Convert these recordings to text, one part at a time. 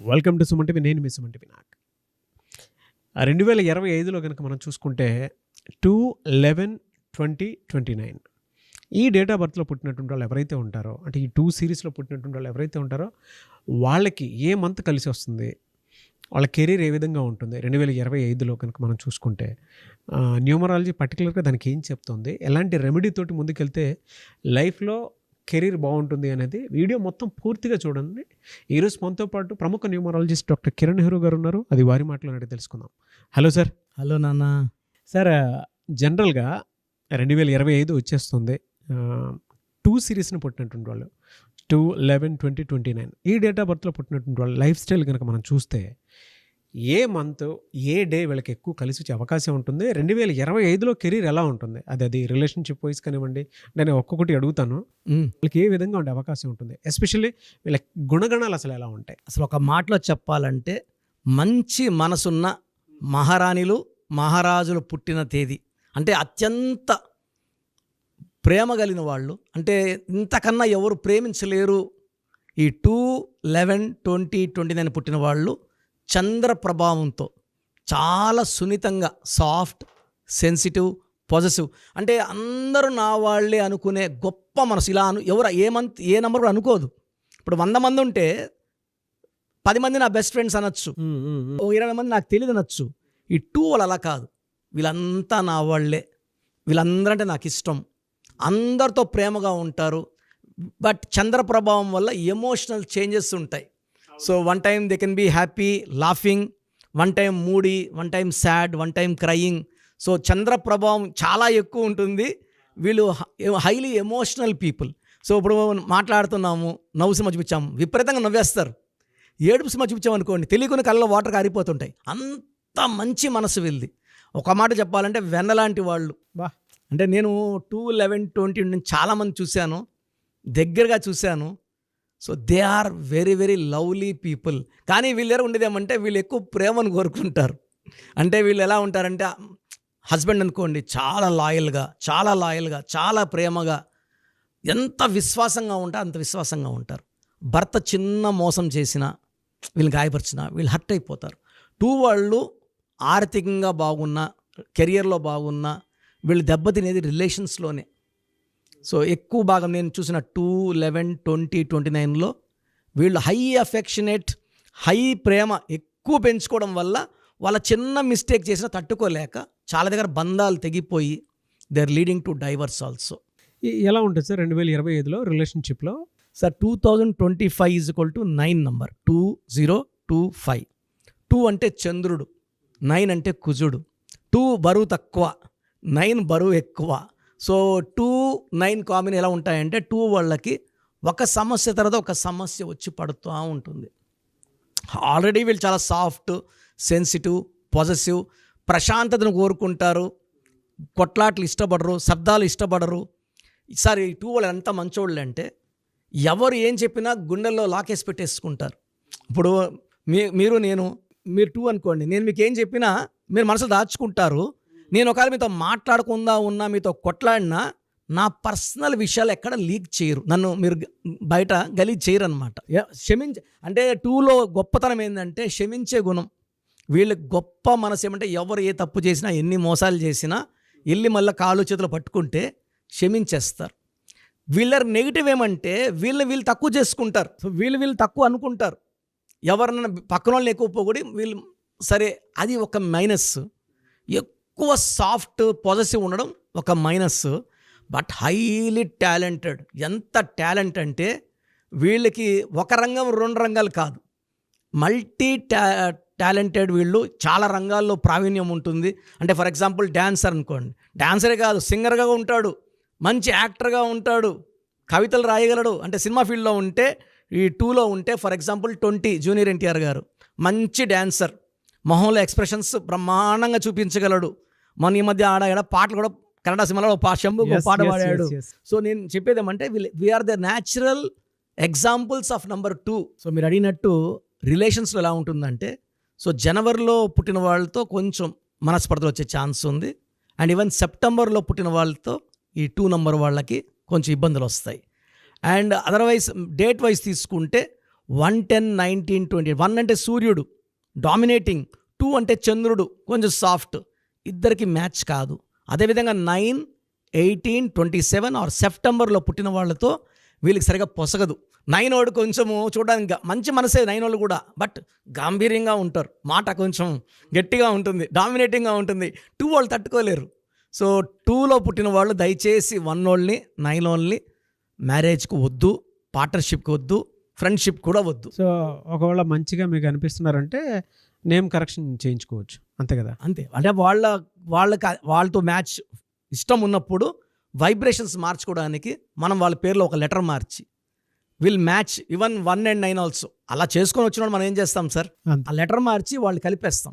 Welcome to Suman TV. నేను మీ Suman TV. 2025లో కనుక మనం చూసుకుంటే 2/11/2029 ఈ డేట్ ఆఫ్ బర్త్లో పుట్టినటువంటి వాళ్ళు ఎవరైతే ఉంటారో, అంటే ఈ 2 సిరీస్లో పుట్టినటువంటి వాళ్ళు ఎవరైతే ఉంటారో వాళ్ళకి ఏ మంత్ కలిసి వస్తుంది, వాళ్ళ కెరీర్ ఏ విధంగా ఉంటుంది 2025లో కనుక మనం చూసుకుంటే, న్యూమరాలజీ పర్టికులర్గా దానికి ఏం చెప్తుంది, ఎలాంటి రెమెడీ తోటి ముందుకెళ్తే లైఫ్లో కెరీర్ బాగుంటుంది అనేది వీడియో మొత్తం పూర్తిగా చూడండి. ఈరోజు మనతో పాటు ప్రముఖ న్యూమరాలజిస్ట్ డాక్టర్ కిరణ్ నెహ్రూ గారు ఉన్నారు. అది వారి మాటలోనే తెలుసుకుందాం. Hello sir. హలో నాన్న. సార్, జనరల్గా 2025 వచ్చేస్తుంది. 2 సిరీస్ని పుట్టినటువంటి వాళ్ళు 2/11/2029 ఈ డేట్ ఆఫ్ బర్త్లో పుట్టినటువంటి వాళ్ళు లైఫ్ స్టైల్ కనుక మనం చూస్తే ఏ మంత్ ఏ డే వీళ్ళకి ఎక్కువ కలిసి వచ్చే అవకాశం ఉంటుంది, 2025లో కెరీర్ ఎలా ఉంటుంది, అది రిలేషన్షిప్ వైజ్ కానివ్వండి, నేను ఒక్కొక్కటి అడుగుతాను. వీళ్ళకి ఏ విధంగా ఉండే అవకాశం ఉంటుంది, ఎస్పెషల్లీ వీళ్ళ గుణగణాలు అసలు ఎలా ఉంటాయి? అసలు ఒక మాటలో చెప్పాలంటే మంచి మనసున్న మహారాణిలు మహారాజులు పుట్టిన తేదీ, అంటే అత్యంత ప్రేమ కలిగిన వాళ్ళు, అంటే ఇంతకన్నా ఎవరు ప్రేమించలేరు. ఈ 2/11/2029 పుట్టిన వాళ్ళు చంద్ర ప్రభావంతో చాలా సున్నితంగా, సాఫ్ట్, సెన్సిటివ్, పాజిటివ్, అంటే అందరూ నా వాళ్ళే అనుకునే గొప్ప మనసు. ఇలా ఎవరు ఏ నెంబర్ కూడా అనుకోదు. ఇప్పుడు 100 మంది ఉంటే 10 మంది నా బెస్ట్ ఫ్రెండ్స్ అనొచ్చు, 20 మంది నాకు తెలియదు అనొచ్చు. ఈ 2 వాళ్ళు అలా కాదు. వీళ్ళంతా నా వాళ్ళే, వీళ్ళందరంటే నాకు ఇష్టం, అందరితో ప్రేమగా ఉంటారు. బట్ చంద్ర ప్రభావం వల్ల ఎమోషనల్ చేంజెస్ ఉంటాయి. So one time they can be happy, laughing, one time moody, one time sad, one time crying. So చంద్ర ప్రభావం చాలా ఎక్కువ ఉంటుంది. వీళ్ళు హైలీ ఎమోషనల్ పీపుల్. సో ఇప్పుడు మాట్లాడుతున్నాము, నవ్వు సినిమా చూపించాము, విపరీతంగా నవ్వేస్తారు. ఏడుపు సినిమా చూపించాము అనుకోండి, తెలియకుండా కళ్ళలో వాటర్ కారిపోతుంటాయి. అంత మంచి మనసు వీళ్ళది. ఒక మాట చెప్పాలంటే వెన్నలాంటి వాళ్ళు. అంటే నేను 2/11/20 చాలామంది చూశాను, దగ్గరగా చూశాను. So they are very very lovely people. కానీ వీళ్ళెవరు ఉండేదేమంటే వీళ్ళు ఎక్కువ ప్రేమను కోరుకుంటారు. అంటే వీళ్ళు ఎలా ఉంటారంటే, హస్బెండ్ అనుకోండి చాలా లాయల్గా, చాలా ప్రేమగా, ఎంత విశ్వాసంగా ఉంటా అంత విశ్వాసంగా ఉంటారు. భర్త చిన్న మోసం చేసినా, వీళ్ళు గాయపరిచినా వీళ్ళు హర్ట్ అయిపోతారు. 2 వాళ్ళు ఆర్థికంగా బాగున్నా, కెరియర్లో బాగున్నా, వీళ్ళు దెబ్బతినేది రిలేషన్స్లోనే. సో ఎక్కువ భాగం నేను చూసిన 2/11/2029లో వీళ్ళు హై అఫెక్షనేట్, హై ప్రేమ ఎక్కువ పెంచుకోవడం వల్ల వాళ్ళ చిన్న మిస్టేక్ చేసినా తట్టుకోలేక చాలా దగ్గర బంధాలు తెగిపోయి they are leading to divorce also. ఎలా ఉంటుంది సార్ 2025లో రిలేషన్షిప్లో? Sir 2025 = 9 number, 2025. 2 అంటే చంద్రుడు, 9 అంటే కుజుడు. 2 బరువు తక్కువ, 9 బరువు ఎక్కువ. సో 2-9 కాంబినేషన్ ఎలా ఉంటాయంటే 2 వాళ్ళకి ఒక సమస్య తర్వాత ఒక సమస్య వచ్చి పడుతూ ఉంటుంది. ఆల్రెడీ వీళ్ళు చాలా సాఫ్ట్, సెన్సిటివ్, పాజిటివ్, ప్రశాంతతను కోరుకుంటారు, కొట్లాట్లు ఇష్టపడరు, శబ్దాలు ఇష్టపడరు. ఈసారి 2 వాళ్ళు ఎంత మంచోళ్ళు అంటే ఎవరు ఏం చెప్పినా గుండెల్లో లాకేసి పెట్టేసుకుంటారు. ఇప్పుడు మీరు 2 అనుకోండి, నేను మీకు ఏం చెప్పినా మీరు మనసులో దాచుకుంటారు. నేను ఒకవేళ మీతో మాట్లాడకుండా ఉన్నా, మీతో కొట్లాడినా నా పర్సనల్ విషయాలు ఎక్కడ లీక్ చేయరు, నన్ను మీరు బయట గలీజ్ చేయరు అనమాట. అంటే 2లో గొప్పతనం ఏంటంటే క్షమించే గుణం. వీళ్ళకి గొప్ప మనసు ఏమంటే ఎవరు ఏ తప్పు చేసినా, ఎన్ని మోసాలు చేసినా వెళ్ళి మళ్ళీ కాళ్ళు చేతులు పట్టుకుంటే క్షమించేస్తారు. వీళ్ళ నెగిటివ్ ఏమంటే వీళ్ళు తక్కువ చేసుకుంటారు. సో వీళ్ళు తక్కువ అనుకుంటారు, ఎవరన్నా పక్కన వాళ్ళని ఎక్కువ పోగొడి వీళ్ళు సరే. అది ఒక మైనస్. ఎక్కువ సాఫ్ట్, పాజిటివ్ ఉండడం ఒక మైనస్. But highly talented. ఎంత టాలెంట్ అంటే వీళ్ళకి ఒక రంగం 2 రంగాలు కాదు, మల్టీ టాలెంటెడ్. వీళ్ళు చాలా రంగాల్లో ప్రావీణ్యం ఉంటుంది. అంటే ఫర్ ఎగ్జాంపుల్ డ్యాన్సర్ అనుకోండి, డ్యాన్సరే కాదు సింగర్గా ఉంటాడు, మంచి యాక్టర్గా ఉంటాడు, కవితలు రాయగలడు. అంటే సినిమా ఫీల్డ్లో ఉంటే, ఈ 2లో ఉంటే ఫర్ ఎగ్జాంపుల్ 20 జూనియర్ ఎన్టీఆర్ గారు మంచి డాన్సర్, మొహంలో ఎక్స్ప్రెషన్స్ బ్రహ్మాండంగా చూపించగలడు. మన ఈ మధ్య ఆడ పాటలు కూడా కన్నడ సినిమాలో శంభుకు పాట పాడాడు. సో నేను చెప్పేది ఏమంటే we are the natural examples of number 2. So మీరు అడిగినట్టు రిలేషన్స్లో ఎలా ఉంటుందంటే, సో జనవరిలో పుట్టిన వాళ్ళతో కొంచెం మనస్పర్ధలు వచ్చే ఛాన్స్ ఉంది. అండ్ ఈవెన్ సెప్టెంబర్లో పుట్టిన వాళ్ళతో ఈ 2 నంబర్ వాళ్ళకి కొంచెం ఇబ్బందులు వస్తాయి. అండ్ అదర్వైజ్ డేట్ వైజ్ తీసుకుంటే 110, 19, 20. 1 అంటే సూర్యుడు డామినేటింగ్, 2 అంటే చంద్రుడు కొంచెం సాఫ్ట్, ఇద్దరికి మ్యాచ్ కాదు. అదేవిధంగా 9, 18, 27 ఆర్ సెప్టెంబర్లో పుట్టిన వాళ్ళతో వీళ్ళకి సరిగా పొసగదు. 9 వాడు కొంచెము చూడడానికి మంచి మనసే 9 వాళ్ళు కూడా, బట్ గాంభీర్యంగా ఉంటారు, మాట కొంచెం గట్టిగా ఉంటుంది, డామినేటింగ్గా ఉంటుంది. 2 వాళ్ళు తట్టుకోలేరు. సో 2లో పుట్టిన వాళ్ళు దయచేసి 1 వాళ్ళని 9 వాళ్ళని మ్యారేజ్కి వద్దు, పార్ట్నర్షిప్కి వద్దు, ఫ్రెండ్షిప్ కూడా వద్దు. సో ఒకవేళ మంచిగా మీకు అనిపిస్తున్నారంటే నేమ్ కరెక్షన్ చేయించుకోవచ్చు, అంతే కదా? అంతే. అంటే వాళ్ళతో మ్యాచ్ ఇష్టం ఉన్నప్పుడు వైబ్రేషన్స్ మార్చుకోవడానికి మనం వాళ్ళ పేర్లో ఒక letter March will match even 1 and 9 also. అలా చేసుకొని వచ్చిన మనం ఏం చేస్తాం సార్, అంతే. ఆ లెటర్ మార్చి వాళ్ళు కలిపేస్తాం.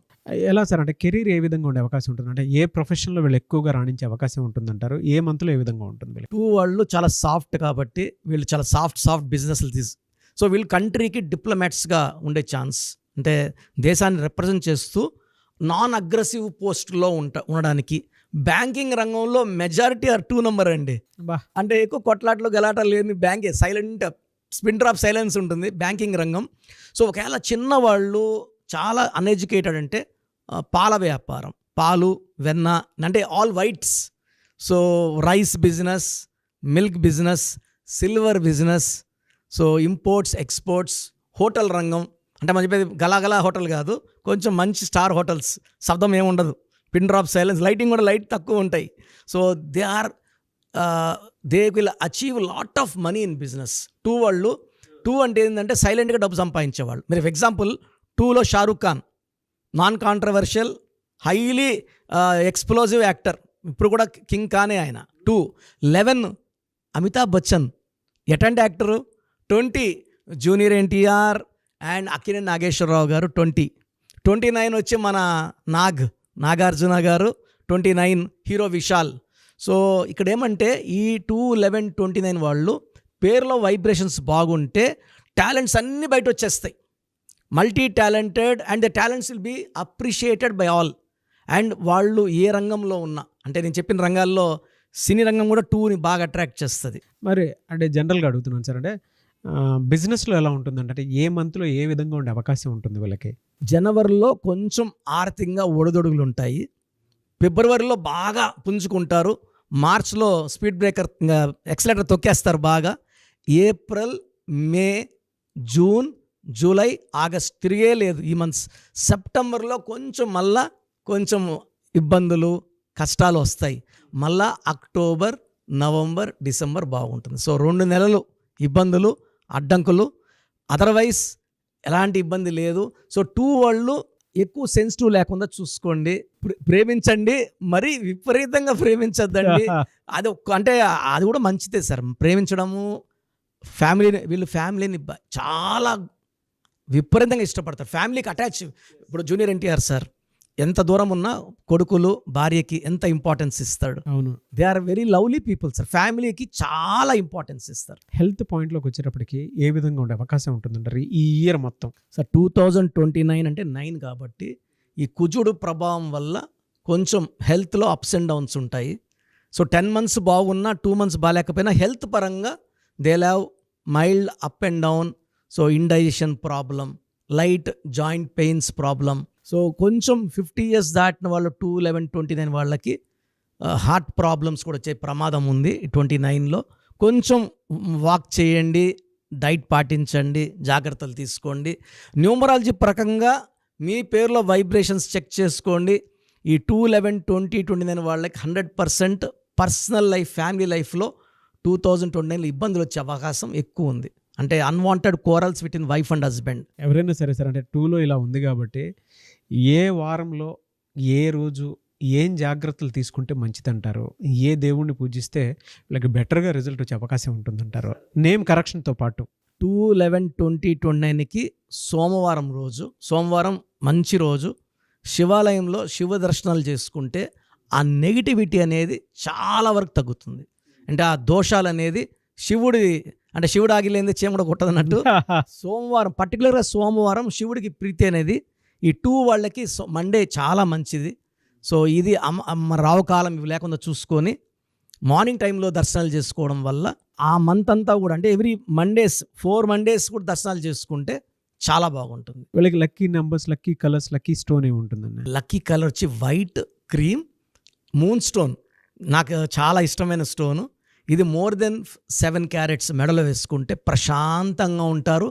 ఎలా సార్, అంటే కెరీర్ ఏ విధంగా ఉండే అవకాశం ఉంటుంది? అంటే ఏ ప్రొఫెషన్లో వీళ్ళు ఎక్కువగా రాణించే అవకాశం ఉంటుందంటారు? ఏ మంత్లో ఏ విధంగా ఉంటుంది వీళ్ళకి? 2 వాళ్ళు చాలా సాఫ్ట్ కాబట్టి వీళ్ళు చాలా సాఫ్ట్ బిజినెస్లు సో వీళ్ళు కంట్రీకి డిప్లొమాట్స్గా ఉండే ఛాన్స్, అంటే దేశాన్ని రిప్రజెంట్ చేస్తూ నాన్ అగ్రెసివ్ పోస్ట్లో ఉండడానికి. బ్యాంకింగ్ రంగంలో మెజారిటీ 2 నెంబర్ అండి. బా, అంటే ఎక్కువ కొట్లాట్లు గలాటలు లేని బ్యాంకే, సైలెంట్ స్పిన్ డ్రాప్ సైలెన్స్ ఉంటుంది బ్యాంకింగ్ రంగం. సో ఒకవేళ చిన్నవాళ్ళు చాలా అన్ఎడ్యుకేటెడ్ అంటే పాల వ్యాపారం, పాలు వెన్న అంటే all whites, so rice business, milk business, silver business, so imports exports, hotel రంగం. అంటే మనం చెప్పేది గలాగలా హోటల్ కాదు, కొంచెం మంచి స్టార్ హోటల్స్, శబ్దం ఏముండదు, పిన్ డ్రాప్ సైలెన్స్, లైటింగ్ కూడా లైట్ తక్కువ ఉంటాయి. So they will achieve lot of money in business. 2 వాళ్ళు 2 అంటే ఏంటంటే సైలెంట్గా డబ్బు సంపాదించేవాళ్ళు. మీరు ఎగ్జాంపుల్ 2లో Shahrukh Khan, non controversial, highly explosive actor, ఇప్పుడు కూడా కింగ్ ఖానే ఆయన. 2. 11 అమితాబ్ బచ్చన్, ఎటంటి actor. 20 junior NTR and Akkineni Nageswara Rao గారు. 29 వచ్చి మన నాగార్జున గారు. 29 హీరో విశాల్. సో ఇక్కడ ఏమంటే ఈ 2, 11, 29 వాళ్ళు పేరులో వైబ్రేషన్స్ బాగుంటే టాలెంట్స్ అన్నీ బయట వచ్చేస్తాయి. Multi talented and the talents will be appreciated by all. And వాళ్ళు ఏ రంగంలో ఉన్నా, అంటే నేను చెప్పిన రంగాల్లో సినీ రంగం కూడా 2ని బాగా అట్రాక్ట్ చేస్తుంది. మరి అంటే జనరల్గా అడుగుతున్నాను సార్, అంటే బిజినెస్లో ఎలా ఉంటుందంటే అంటే ఏ మంత్లో ఏ విధంగా ఉండే అవకాశం ఉంటుంది వీళ్ళకి? జనవరిలో కొంచెం ఆర్థికంగా ఒడిదొడుగులు ఉంటాయి, ఫిబ్రవరిలో బాగా పుంజుకుంటారు, మార్చ్లో స్పీడ్ బ్రేకర్ ఎక్సలేటర్ తొక్కేస్తారు బాగా, ఏప్రిల్, మే, జూన్, జూలై, ఆగస్ట్ తిరిగే లేదు ఈ మంత్స్. సెప్టెంబర్లో కొంచెం ఇబ్బందులు కష్టాలు వస్తాయి. మళ్ళా అక్టోబర్, నవంబర్, డిసెంబర్ బాగుంటుంది. సో 2 నెలలు ఇబ్బందులు, అడ్డంకులు, అదర్వైజ్ ఎలాంటి ఇబ్బంది లేదు. సో 2 వాళ్ళు ఎక్కువ సెన్సిటివ్ లేకుండా చూసుకోండి, ప్రేమించండి, మరీ విపరీతంగా ప్రేమించద్దండి. అంటే అది కూడా మంచిదే సార్, ప్రేమించడము. వీళ్ళు ఫ్యామిలీని చాలా విపరీతంగా ఇష్టపడతారు, ఫ్యామిలీకి అటాచ్. ఇప్పుడు జూనియర్ ఎన్టీఆర్ సార్ ఎంత దూరం ఉన్నా కొడుకులు భార్యకి ఎంత ఇంపార్టెన్స్ ఇస్తాడు. అవును, they are very lovely people sir, ఫ్యామిలీకి చాలా ఇంపార్టెన్స్ ఇస్తారు. హెల్త్ పాయింట్లోకి వచ్చేటప్పటికి ఏ విధంగా ఉండే అవకాశం ఉంటుందంటారు ఈ ఇయర్ మొత్తం? సార్ 2029 అంటే 9 కాబట్టి ఈ కుజుడు ప్రభావం వల్ల కొంచెం హెల్త్లో అప్స్ అండ్ డౌన్స్ ఉంటాయి. సో 10 months బాగున్నా 2 months బాగాలేకపోయినా హెల్త్ పరంగా they have mild up and down. So indigestion problem, light joint pains problem. So కొంచెం 50 years దాటిన వాళ్ళు 2, 11, 29 వాళ్ళకి హార్ట్ ప్రాబ్లమ్స్ కూడా వచ్చే ప్రమాదం ఉంది 29లో. కొంచెం వాక్ చేయండి, డైట్ పాటించండి, జాగ్రత్తలు తీసుకోండి. న్యూమరాలజీ ప్రకంగా మీ పేరులో వైబ్రేషన్స్ చెక్ చేసుకోండి. ఈ 2, 11, 20, 29 వాళ్ళకి 100% పర్సనల్ లైఫ్, ఫ్యామిలీ లైఫ్లో 2029లో ఇబ్బందులు వచ్చే అవకాశం ఎక్కువ ఉంది. అంటే unwanted corals with in wife and husband. ఎవరైనా సరే సార్, అంటే 2లో ఇలా ఉంది కాబట్టి ఏ వారంలో ఏ రోజు ఏం జాగ్రత్తలు తీసుకుంటే మంచిదంటారు? ఏ దేవుణ్ణి పూజిస్తే వీళ్ళకి బెటర్గా రిజల్ట్ వచ్చే అవకాశం ఉంటుందంటారు? నేమ్ కరెక్షన్తో పాటు 2, 11, 20, 29కి సోమవారం మంచి రోజు. శివాలయంలో శివ దర్శనాలు చేసుకుంటే ఆ నెగిటివిటీ అనేది చాలా వరకు తగ్గుతుంది. అంటే ఆ దోషాలు అనేది శివుడు ఆగిలేంది చీమడ కొట్టదన్నట్టు. సోమవారం, పర్టికులర్గా సోమవారం శివుడికి ప్రీతి అనేది ఈ 2 వాళ్ళకి మండే చాలా మంచిది. సో ఇది రావు కాలం ఇవి లేకుండా చూసుకొని మార్నింగ్ టైంలో దర్శనాలు చేసుకోవడం వల్ల ఆ మంత్ అంతా కూడా అంటే ఎవ్రీ మండేస్ 4 మండేస్ కూడా దర్శనాలు చేసుకుంటే చాలా బాగుంటుంది. వీళ్ళకి lucky numbers, lucky colours, lucky stone ఏమి ఉంటుందండి? లక్కీ కలర్ వచ్చి వైట్, క్రీమ్, మూన్ స్టోన్. నాకు చాలా ఇష్టమైన స్టోను ఇది. మోర్ దెన్ 7 క్యారెట్స్ మెడలో వేసుకుంటే ప్రశాంతంగా ఉంటారు.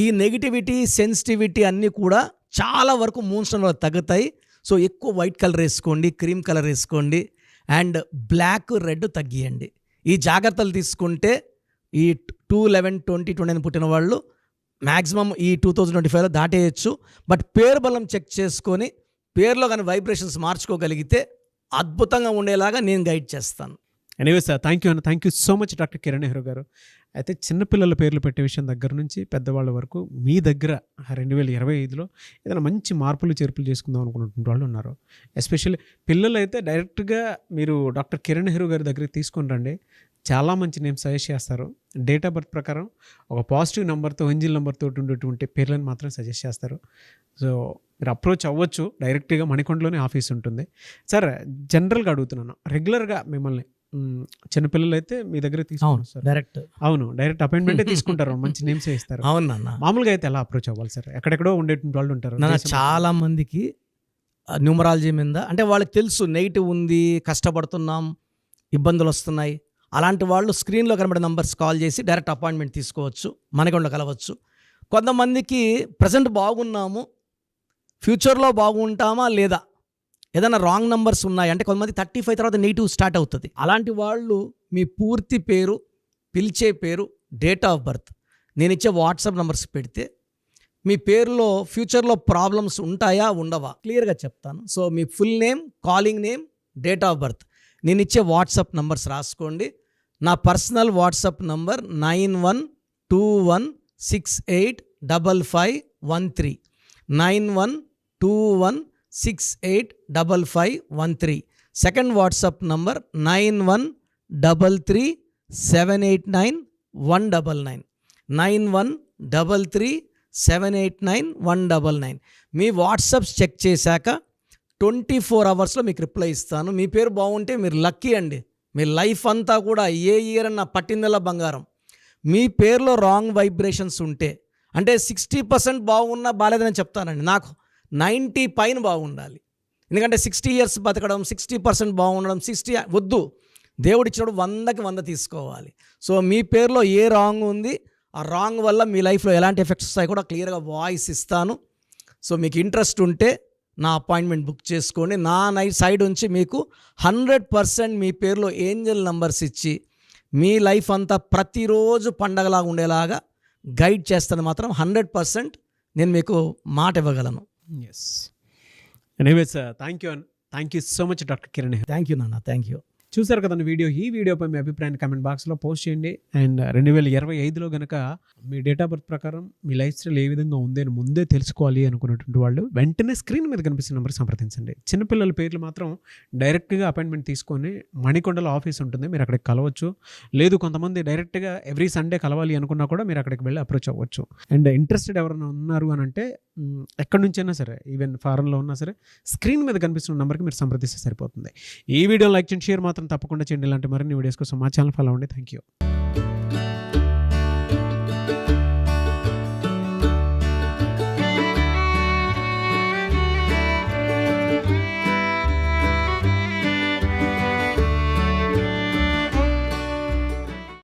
ఈ నెగిటివిటీ, సెన్సిటివిటీ అన్నీ కూడా చాలా వరకు మూన్ స్టోన్ వల్ల తగ్గుతాయి. సో ఎక్కువ వైట్ కలర్ వేసుకోండి, క్రీమ్ కలర్ వేసుకోండి, అండ్ బ్లాక్, రెడ్ తగ్గియండి. ఈ జాగ్రత్తలు తీసుకుంటే ఈ 2/11/2020 పుట్టిన వాళ్ళు మ్యాక్సిమం ఈ 2025లో దాటేయచ్చు. బట్ పేరు బలం చెక్ చేసుకొని పేరులో కానీ వైబ్రేషన్స్ మార్చుకోగలిగితే అద్భుతంగా ఉండేలాగా నేను గైడ్ చేస్తాను. ఎనీవే సార్, థ్యాంక్ యూ అన్న. Thank you so much doctor Kiran Nehru గారు. అయితే చిన్నపిల్లల పేర్లు పెట్టే విషయం దగ్గర నుంచి పెద్దవాళ్ళ వరకు మీ దగ్గర 2025లో ఏదైనా మంచి మార్పులు చేర్పులు చేసుకుందాం అనుకున్నటువంటి వాళ్ళు ఉన్నారు. ఎస్పెషల్లీ పిల్లలు అయితే డైరెక్ట్గా మీరు డాక్టర్ కిరణ్ నెహ్రూ గారి దగ్గరికి తీసుకొని రండి. చాలా మంచి నేమ్స్ సజెస్ట్ చేస్తారు. డేట్ ఆఫ్ బర్త్ ప్రకారం ఒక పాజిటివ్ నెంబర్తో, ఎంజిల్ నెంబర్తో ఉండేటువంటి పేర్లను మాత్రం సజెస్ట్ చేస్తారు. సో మీరు అప్రోచ్ అవ్వచ్చు. డైరెక్ట్గా మణికొండలోనే ఆఫీస్ ఉంటుంది. సార్, జనరల్గా అడుగుతున్నాను, రెగ్యులర్గా మిమ్మల్ని చిన్నపిల్లలు అయితే మీ దగ్గర తీసుకుంటారు డైరెక్ట్? అవును, డైరెక్ట్ అపాయింట్మెంటే తీసుకుంటారు. మంచి నేమ్స్ ఇస్తారు. అవునన్నా. మామూలుగా అయితే ఎలా అప్రోచ్ అవ్వాలి సార్? ఎక్కడెక్కడో ఉండేటువంటి వాళ్ళు ఉంటారు. చాలా మందికి న్యూమరాలజీ మీద అంటే వాళ్ళకి తెలుసు నెగిటివ్ ఉంది, కష్టపడుతున్నాం, ఇబ్బందులు వస్తున్నాయి. అలాంటి వాళ్ళు స్క్రీన్లో కనబడే నంబర్స్ కాల్ చేసి డైరెక్ట్ అపాయింట్మెంట్ తీసుకోవచ్చు, మనకుండా కలవచ్చు. కొంతమందికి ప్రజెంట్ బాగున్నాము, ఫ్యూచర్లో బాగుంటామా లేదా, ఏదైనా రాంగ్ నంబర్స్ ఉన్నాయి అంటే కొంతమంది 35 తర్వాత నెగిటివ్ స్టార్ట్ అవుతుంది. అలాంటి వాళ్ళు మీ పూర్తి పేరు, పిలిచే పేరు, డేట్ ఆఫ్ బర్త్ నేను ఇచ్చే వాట్సాప్ నంబర్స్ పెడితే మీ పేరులో ఫ్యూచర్లో ప్రాబ్లమ్స్ ఉంటాయా ఉండవా క్లియర్గా చెప్తాను. So me full name, calling name, date of birth నేను ఇచ్చే వాట్సాప్ నంబర్స్ రాసుకోండి. నా personal WhatsApp number 9121685513 9121685513. Second WhatsApp number 9133789199 9133789199. మీ వాట్సాప్స్ చెక్ చేశాక 24 అవర్స్లో మీకు రిప్లై ఇస్తాను. మీ పేరు బాగుంటే మీరు లక్కీ అండి. మీ లైఫ్ అంతా కూడా ఏ ఇయర్ అన్న పట్టిందల్లా బంగారం. మీ పేరులో రాంగ్ వైబ్రేషన్స్ ఉంటే అంటే 60% బాగున్నా బాగాలేదని చెప్తానండి. నాకు 90 పైన బాగుండాలి. ఎందుకంటే 60 ఇయర్స్ బతకడం, 60% బాగుండడం, 60 వద్దు. దేవుడిచ్చినప్పుడు 100కి 100 తీసుకోవాలి. సో మీ పేరులో ఏ రాంగ్ ఉంది, ఆ రాంగ్ వల్ల మీ లైఫ్లో ఎలాంటి ఎఫెక్ట్స్ వస్తాయి కూడా క్లియర్గా వాయిస్ ఇస్తాను. సో మీకు ఇంట్రెస్ట్ ఉంటే నా అపాయింట్మెంట్ బుక్ చేసుకోండి. నా సైడ్ నుంచి మీకు 100% మీ పేరులో ఏంజల్ నంబర్స్ ఇచ్చి మీ లైఫ్ అంతా ప్రతిరోజు పండగలాగా ఉండేలాగా గైడ్ చేస్తాను. మాత్రం 100% నేను మీకు మాట ఇవ్వగలను. Yes. Anyway sir, thank you so much doctor Kiran. Thank you నాన్న, థ్యాంక్ యూ. చూసారు కదండి వీడియో. ఈ వీడియోపై మీ అభిప్రాయాన్ని కామెంట్ బాక్స్లో పోస్ట్ చేయండి. అండ్ 2025లో కనుక మీ డేట్ ఆఫ్ బర్త్ ప్రకారం మీ లైఫ్ స్టైల్ ఏ విధంగా ఉంది అని ముందే తెలుసుకోవాలి అనుకున్నటువంటి వాళ్ళు వెంటనే స్క్రీన్ మీద కనిపిస్తున్న నెంబర్ సంప్రదించండి. చిన్నపిల్లల పేర్లు మాత్రం డైరెక్ట్గా అపాయింట్మెంట్ తీసుకొని మణికొండలో ఆఫీస్ ఉంటుంది, మీరు అక్కడికి కలవచ్చు. లేదు కొంతమంది డైరెక్ట్గా ఎవ్రీ సండే కలవాలి అనుకున్నా కూడా మీరు అక్కడికి వెళ్ళి అప్రోచ్ అవ్వచ్చు. అండ్ ఇంట్రెస్టెడ్ ఎవరైనా ఉన్నారు అని అంటే ఎక్కడి నుంచైనా సరే, ఈవెన్ ఫారెన్లో ఉన్నా సరే, స్క్రీన్ మీద కనిపిస్తున్న నెంబర్కి మీరు సంప్రదిస్తే సరిపోతుంది. ఈ వీడియో లైక్ చేయండి, షేర్ మాత్రం తప్పకుండా చేయండి. ఇలాంటి మరిన్ని వీడియోస్ కోసం మా ఛానల్ ఫాలో అవ్వండి. Thank you.